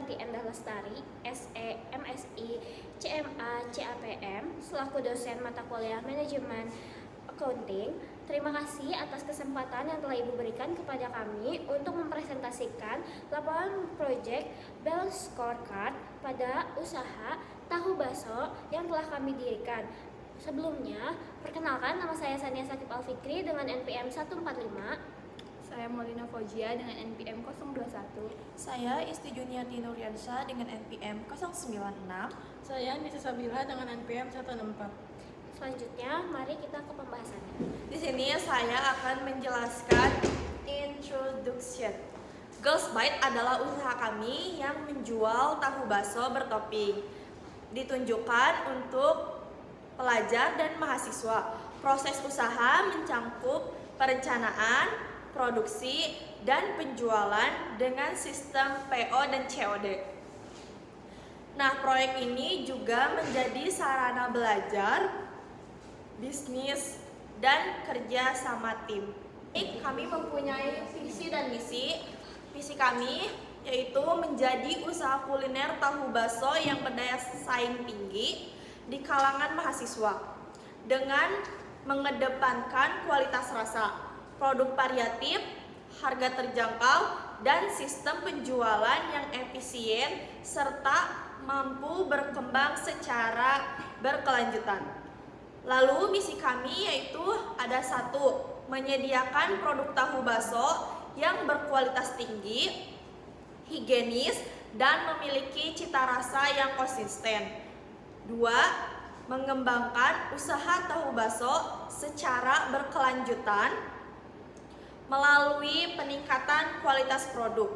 Susanti Endah Lestari, SE, MSI, CMA, CAPM, selaku dosen mata kuliah Manajemen Accounting. Terima kasih atas kesempatan yang telah Ibu berikan kepada kami untuk mempresentasikan laporan proyek Balance Scorecard pada usaha tahu bakso yang telah kami dirikan. Sebelumnya, perkenalkan, nama saya Sania Sakib Alfikri dengan NPM 145. Saya Molina Fojia dengan NPM 021. Saya Isti Juniati Nuryansyah dengan NPM 096. Saya Nisa Sabila dengan NPM 164. Selanjutnya, mari kita ke pembahasannya. Di sini saya akan menjelaskan introduction. Girls Bite adalah usaha kami yang menjual tahu bakso bertopping. Ditunjukkan untuk pelajar dan mahasiswa. Proses usaha mencangkup perencanaan, produksi, dan penjualan dengan sistem PO dan COD. Nah, proyek ini juga menjadi sarana belajar, bisnis, dan kerja sama tim. Kami mempunyai visi dan misi. Visi kami yaitu menjadi usaha kuliner tahu bakso yang berdaya saing tinggi di kalangan mahasiswa dengan mengedepankan kualitas rasa, produk variatif, harga terjangkau, dan sistem penjualan yang efisien serta mampu berkembang secara berkelanjutan. Lalu misi kami yaitu ada 1, menyediakan produk tahu bakso yang berkualitas tinggi, higienis, dan memiliki cita rasa yang konsisten. 2, mengembangkan usaha tahu bakso secara berkelanjutan melalui peningkatan kualitas produk,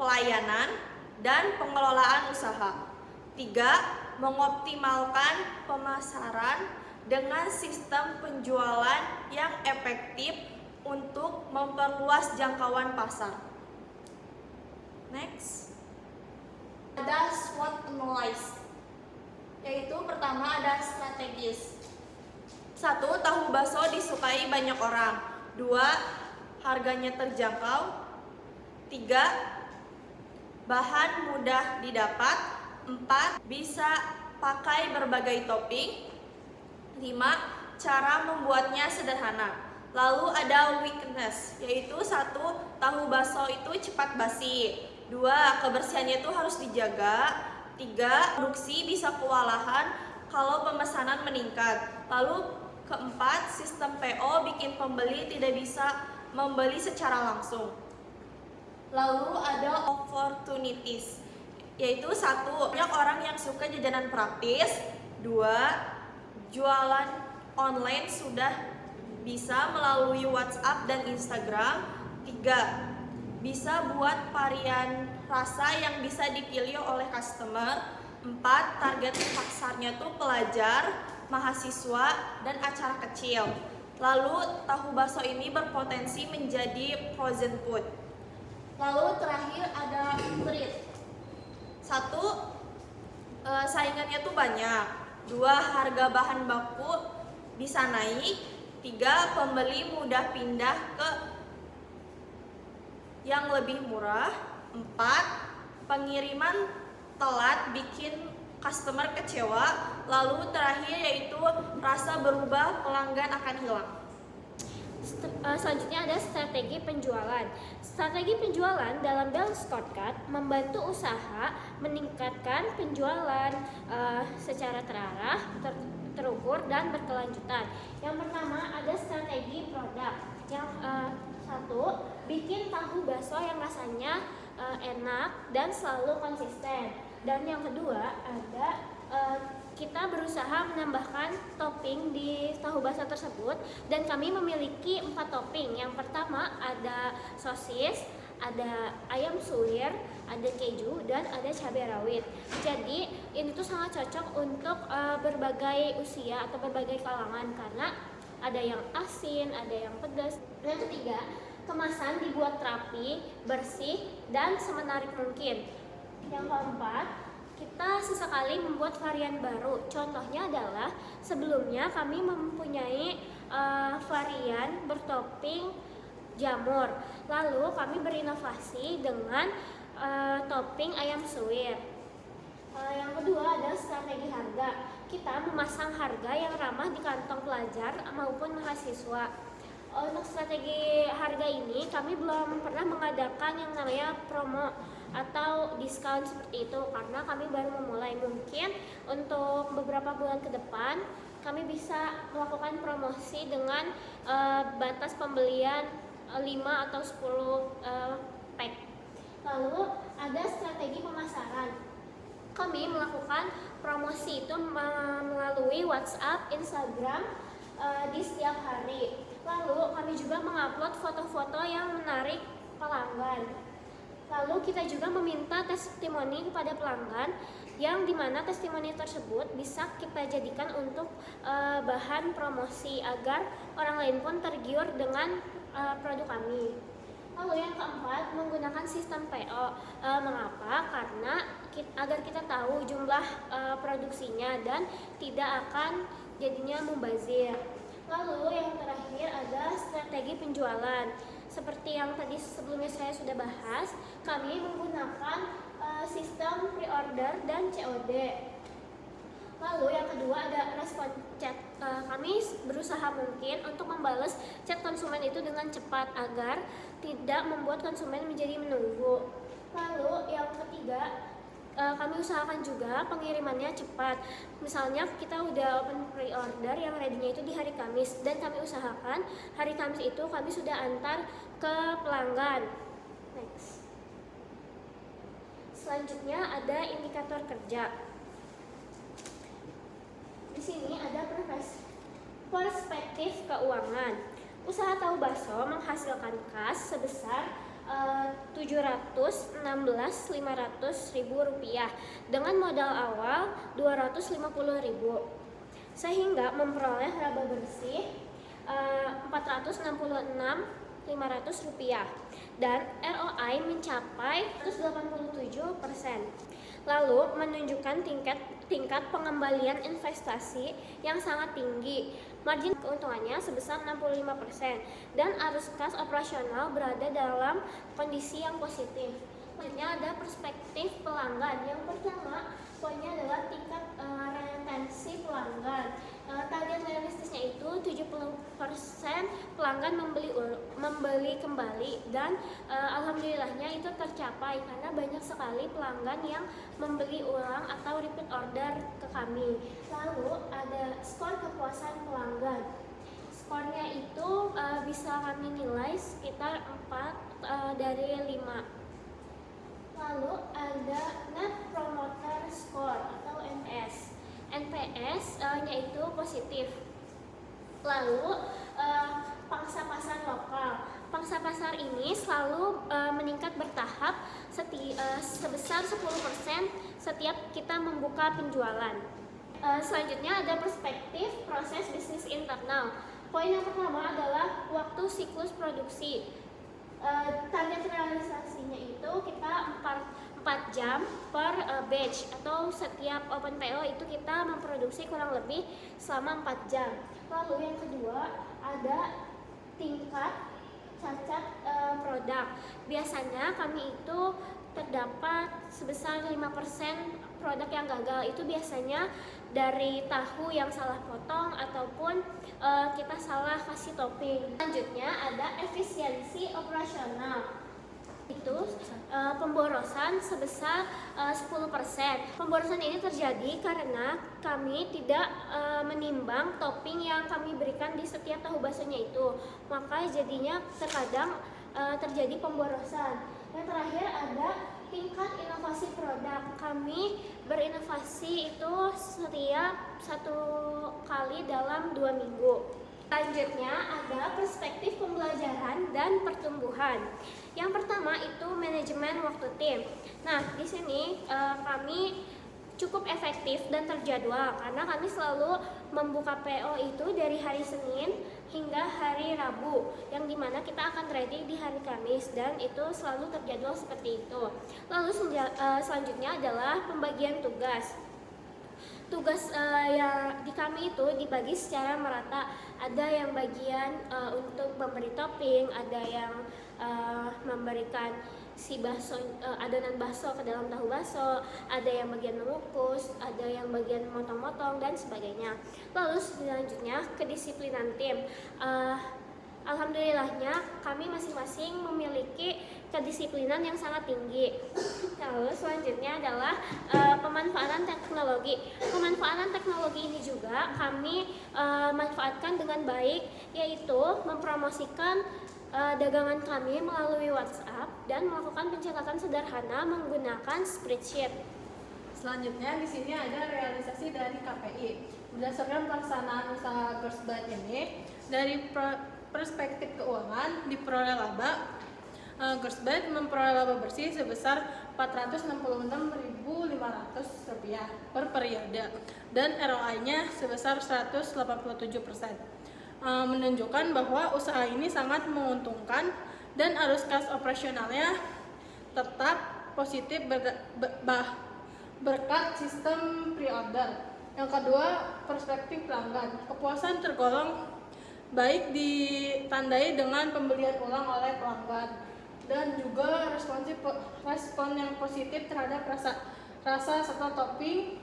pelayanan, dan pengelolaan usaha. 3, mengoptimalkan pemasaran dengan sistem penjualan yang efektif untuk memperluas jangkauan pasar. Next. Ada SWOT analysis, yaitu pertama ada strategis. 1, tahu bakso disukai banyak orang. 2, harganya terjangkau. 3, bahan mudah didapat. 4, bisa pakai berbagai topping. 5, cara membuatnya sederhana. Lalu ada weakness, yaitu 1, tahu bakso itu cepat basi. 2, kebersihannya itu harus dijaga. 3, produksi bisa kewalahan kalau pemesanan meningkat. Lalu keempat, sistem PO bikin pembeli tidak bisa membeli secara langsung. Lalu ada opportunities, yaitu 1, banyak orang yang suka jajanan praktis. 2, jualan online sudah bisa melalui WhatsApp dan Instagram. 3, bisa buat varian rasa yang bisa dipilih oleh customer. 4, target pasarnya tuh pelajar, mahasiswa, dan acara kecil. Lalu tahu bakso ini berpotensi menjadi frozen food. Lalu terakhir ada treat. 1, saingannya tuh banyak. 2, harga bahan baku bisa naik. 3, pembeli mudah pindah ke yang lebih murah. 4, pengiriman telat bikin customer kecewa. Lalu terakhir yaitu rasa berubah, pelanggan akan hilang. Selanjutnya ada strategi penjualan. Strategi penjualan dalam Balance Scorecard membantu usaha meningkatkan penjualan secara terarah, terukur, dan berkelanjutan. Yang pertama ada strategi produk. Yang 1, bikin tahu bakso yang rasanya enak dan selalu konsisten. Dan yang kedua ada kita berusaha menambahkan topping di tahu bakso tersebut, dan kami memiliki 4 topping. Yang pertama ada sosis, ada ayam suwir, ada keju, dan ada cabai rawit. Jadi ini tuh sangat cocok untuk berbagai usia atau berbagai kalangan karena ada yang asin, ada yang pedas. Yang ketiga, kemasan dibuat rapi, bersih, dan semenarik mungkin. Yang keempat, kita sesekali membuat varian baru. Contohnya adalah sebelumnya kami mempunyai varian bertopping jamur. Lalu kami berinovasi dengan topping ayam suwir. Yang kedua adalah strategi harga. Kita memasang harga yang ramah di kantong pelajar maupun mahasiswa. Untuk strategi harga ini kami belum pernah mengadakan yang namanya promo atau diskon seperti itu karena kami baru memulai. Mungkin untuk beberapa bulan ke depan kami bisa melakukan promosi dengan batas pembelian 5 atau 10 pack. Lalu ada strategi pemasaran. Kami melakukan promosi itu melalui WhatsApp, Instagram di setiap hari. Lalu kami juga mengupload foto-foto yang menarik pelanggan. Lalu kita juga meminta testimoni kepada pelanggan yang dimana testimoni tersebut bisa kita jadikan untuk bahan promosi agar orang lain pun tergiur dengan produk kami. Lalu yang keempat, menggunakan sistem PO. Mengapa? Karena agar kita tahu jumlah produksinya dan tidak akan jadinya mubazir. Lalu yang terakhir ada strategi penjualan. Seperti yang tadi sebelumnya saya sudah bahas, kami menggunakan sistem pre-order dan COD. Lalu yang kedua ada respon chat. Kami berusaha mungkin untuk membalas chat konsumen itu dengan cepat agar tidak membuat konsumen menjadi menunggu. Lalu yang ketiga, kami usahakan juga pengirimannya cepat. Misalnya kita udah open pre-order yang ready-nya itu di hari Kamis dan kami usahakan hari Kamis itu kami sudah antar ke pelanggan. Next. Selanjutnya ada indikator kerja. Di sini ada perspektif keuangan. Usaha tahu bakso menghasilkan kas sebesar Rp716.500.000 dengan modal awal Rp250.000 sehingga memperoleh laba bersih Rp466.500 dan ROI mencapai 187%. Lalu menunjukkan tingkat pengembalian investasi yang sangat tinggi. Margin keuntungannya sebesar 65% dan arus kas operasional berada dalam kondisi yang positif. Selanjutnya ada perspektif pelanggan. Yang pertama, poinnya adalah tingkat retensi pelanggan. Target realistisnya itu 70% pelanggan membeli kembali dan alhamdulillahnya itu tercapai karena banyak sekali pelanggan yang membeli ulang atau repeat order ke kami. Lalu ada skor kepuasan pelanggan. Skornya itu bisa kami nilai sekitar 4 dari 5. Lalu ada Net Promoter Score atau NPS. NPS-nya itu positif. Lalu pangsa pasar lokal. Pangsa pasar ini selalu meningkat bertahap sebesar 10% setiap kita membuka penjualan. Selanjutnya ada perspektif proses bisnis internal. Poin yang pertama adalah waktu siklus produksi. Target realisasinya itu kita 4 jam per batch atau setiap open PO itu kita memproduksi kurang lebih selama 4 jam. Lalu yang kedua ada tingkat cacat produk. Biasanya kami itu terdapat sebesar 5% produk yang gagal. Itu biasanya dari tahu yang salah potong ataupun kita salah kasih topping. Selanjutnya ada efisiensi operasional. Itu pemborosan sebesar 10%. Pemborosan ini terjadi karena kami tidak menimbang topping yang kami berikan di setiap tahu baksonya itu. Maka jadinya terkadang terjadi pemborosan. Yang terakhir ada tingkat inovasi produk. Kami berinovasi itu setiap 1 kali dalam 2 minggu. Selanjutnya ada perspektif pembelajaran dan pertumbuhan. Yang pertama itu manajemen waktu tim. Nah, di sini kami cukup efektif dan terjadwal karena kami selalu membuka PO itu dari hari Senin hingga hari Rabu, yang dimana kita akan ready di hari Kamis dan itu selalu terjadwal seperti itu. Lalu selanjutnya adalah pembagian tugas. Tugas yang di kami itu dibagi secara merata. Ada yang bagian untuk memberi topping, ada yang memberikan si bakso, adonan bakso ke dalam tahu bakso, ada yang bagian mengukus, ada yang bagian motong-motong dan sebagainya. Lalu selanjutnya kedisiplinan tim. Alhamdulillahnya kami masing-masing memiliki kedisiplinan yang sangat tinggi. Lalu selanjutnya adalah pemanfaatan teknologi. Pemanfaatan teknologi ini juga kami manfaatkan dengan baik, yaitu mempromosikan dagangan kami melalui WhatsApp dan melakukan pencatatan sederhana menggunakan spreadsheet. Selanjutnya di sini ada realisasi dari KPI. Berdasarkan pelaksanaan usaha Girls Band ini, dari perspektif keuangan diperoleh laba, Girls Band memperoleh laba bersih sebesar Rp466.500 per periode dan ROI-nya sebesar 187%. Menunjukkan bahwa usaha ini sangat menguntungkan dan arus kas operasionalnya tetap positif berkat sistem pre-order. Yang kedua, perspektif pelanggan. Kepuasan tergolong baik ditandai dengan pembelian ulang oleh pelanggan dan juga respon yang positif terhadap rasa serta topping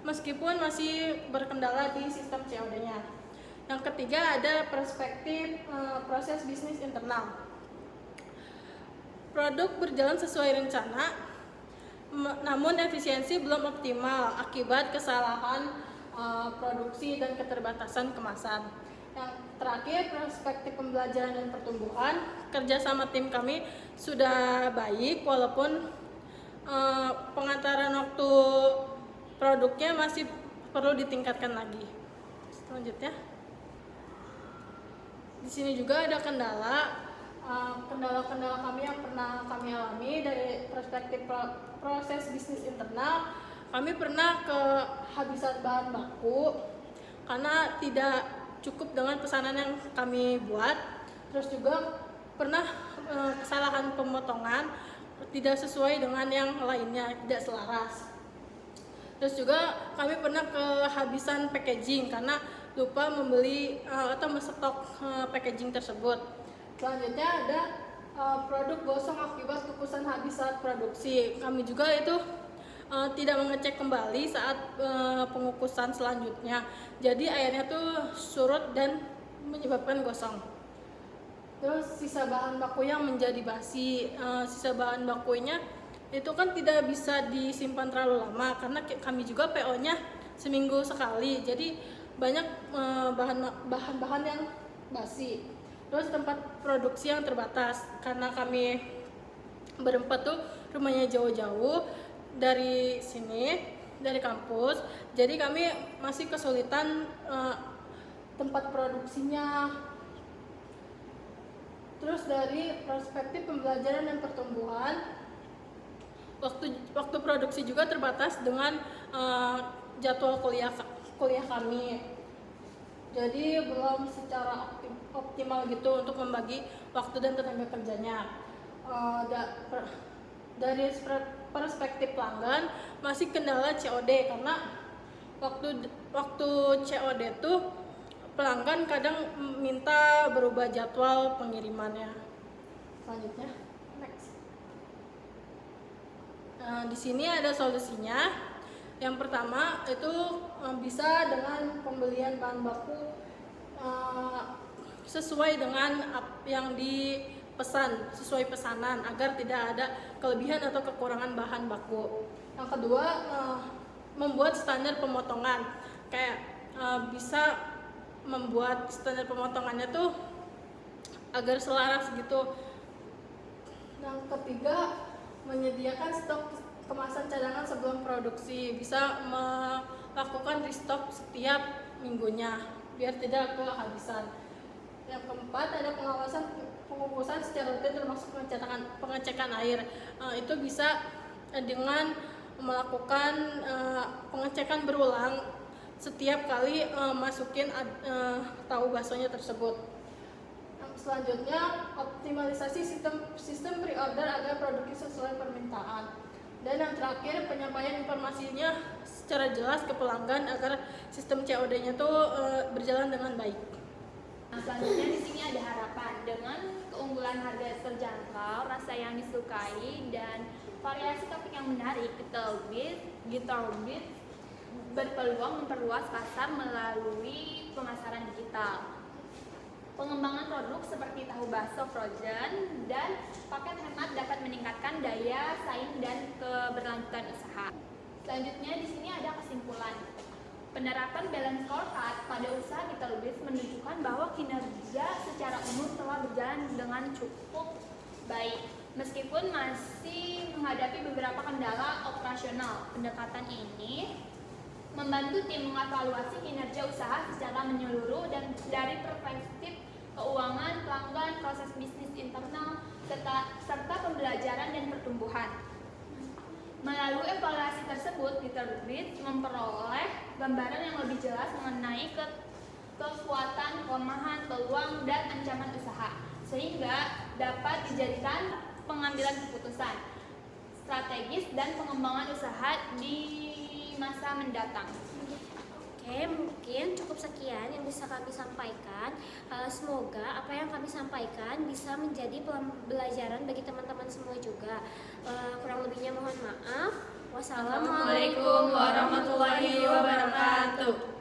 meskipun masih berkendala di sistem COD-nya. Yang ketiga ada perspektif proses bisnis internal. Produk berjalan sesuai rencana, namun efisiensi belum optimal akibat kesalahan produksi dan keterbatasan kemasan. Yang terakhir, perspektif pembelajaran dan pertumbuhan. Kerjasama tim kami sudah baik walaupun pengantaran waktu produknya masih perlu ditingkatkan lagi. Selanjutnya, di sini juga ada kendala-kendala kami yang pernah kami alami dari perspektif proses bisnis internal. Kami pernah kehabisan bahan baku karena tidak cukup dengan pesanan yang kami buat. Terus juga pernah kesalahan pemotongan tidak sesuai dengan yang lainnya, tidak selaras. Terus juga kami pernah kehabisan packaging karena lupa membeli atau mestok packaging tersebut. Selanjutnya ada produk gosong akibat kukusan habis saat produksi. Kami juga itu tidak mengecek kembali saat pengukusan selanjutnya. Jadi airnya tuh surut dan menyebabkan gosong. Terus sisa bahan baku yang menjadi basi. Sisa bahan bakunya itu kan tidak bisa disimpan terlalu lama karena kami juga PO-nya seminggu sekali. Jadi banyak bahan-bahan yang basi. Terus tempat produksi yang terbatas karena kami berempat tuh rumahnya jauh-jauh dari sini, dari kampus. Jadi kami masih kesulitan tempat produksinya. Terus dari perspektif pembelajaran dan pertumbuhan, waktu produksi juga terbatas dengan jadwal kuliah kami. Jadi belum secara optimal gitu untuk membagi waktu dan tenaga kerjanya. Dari perspektif pelanggan masih kendala COD karena waktu COD tuh pelanggan kadang minta berubah jadwal pengirimannya. Selanjutnya, next. Di sini ada solusinya. Yang pertama itu bisa dengan pembelian bahan baku sesuai dengan yang dipesan, sesuai pesanan agar tidak ada kelebihan atau kekurangan bahan baku. Yang kedua, membuat standar pemotongan. Kayak bisa membuat standar pemotongannya tuh agar selaras gitu. Yang ketiga, menyediakan stok kemasan cadangan sebelum produksi, bisa melakukan restock setiap minggunya biar tidak kehabisan. Yang keempat ada pengawasan pengukusan secara rutin termasuk pengecekan air. Itu bisa dengan melakukan pengecekan berulang setiap kali masukin tahu baksonya tersebut. Selanjutnya optimalisasi sistem pre-order agar produksi sesuai permintaan. Dan yang terakhir penyampaian informasinya secara jelas ke pelanggan agar sistem COD-nya tuh berjalan dengan baik. Nah, selanjutnya di sini ada harapan dengan keunggulan harga terjangkau, rasa yang disukai, dan variasi topik yang menarik. Gitorbit berpeluang memperluas pasar melalui pemasaran digital. Pengembangan produk seperti tahu bakso frozen dan paket hemat dapat meningkatkan daya saing dan keberlanjutan usaha. Selanjutnya di sini ada kesimpulan. Penerapan balance scorecard pada usaha Gitorbit menunjukkan bahwa kinerja secara umum telah berjalan dengan cukup baik. Meskipun masih menghadapi beberapa kendala operasional, pendekatan ini membantu tim mengevaluasi kinerja usaha secara menyeluruh dan dari perspektif keuangan, pelanggan, proses bisnis internal, serta pembelajaran dan pertumbuhan. Melalui evaluasi tersebut, Gitorbit memperoleh gambaran yang lebih jelas mengenai kekuatan, kelemahan, peluang, dan ancaman usaha, sehingga dapat dijadikan pengambilan keputusan strategis dan pengembangan usaha di masa mendatang. Oke, mungkin cukup sekian yang bisa kami sampaikan. Semoga apa yang kami sampaikan bisa menjadi pembelajaran bagi teman-teman semua juga. Kurang lebihnya mohon maaf. Wassalamualaikum Assalamualaikum warahmatullahi wabarakatuh.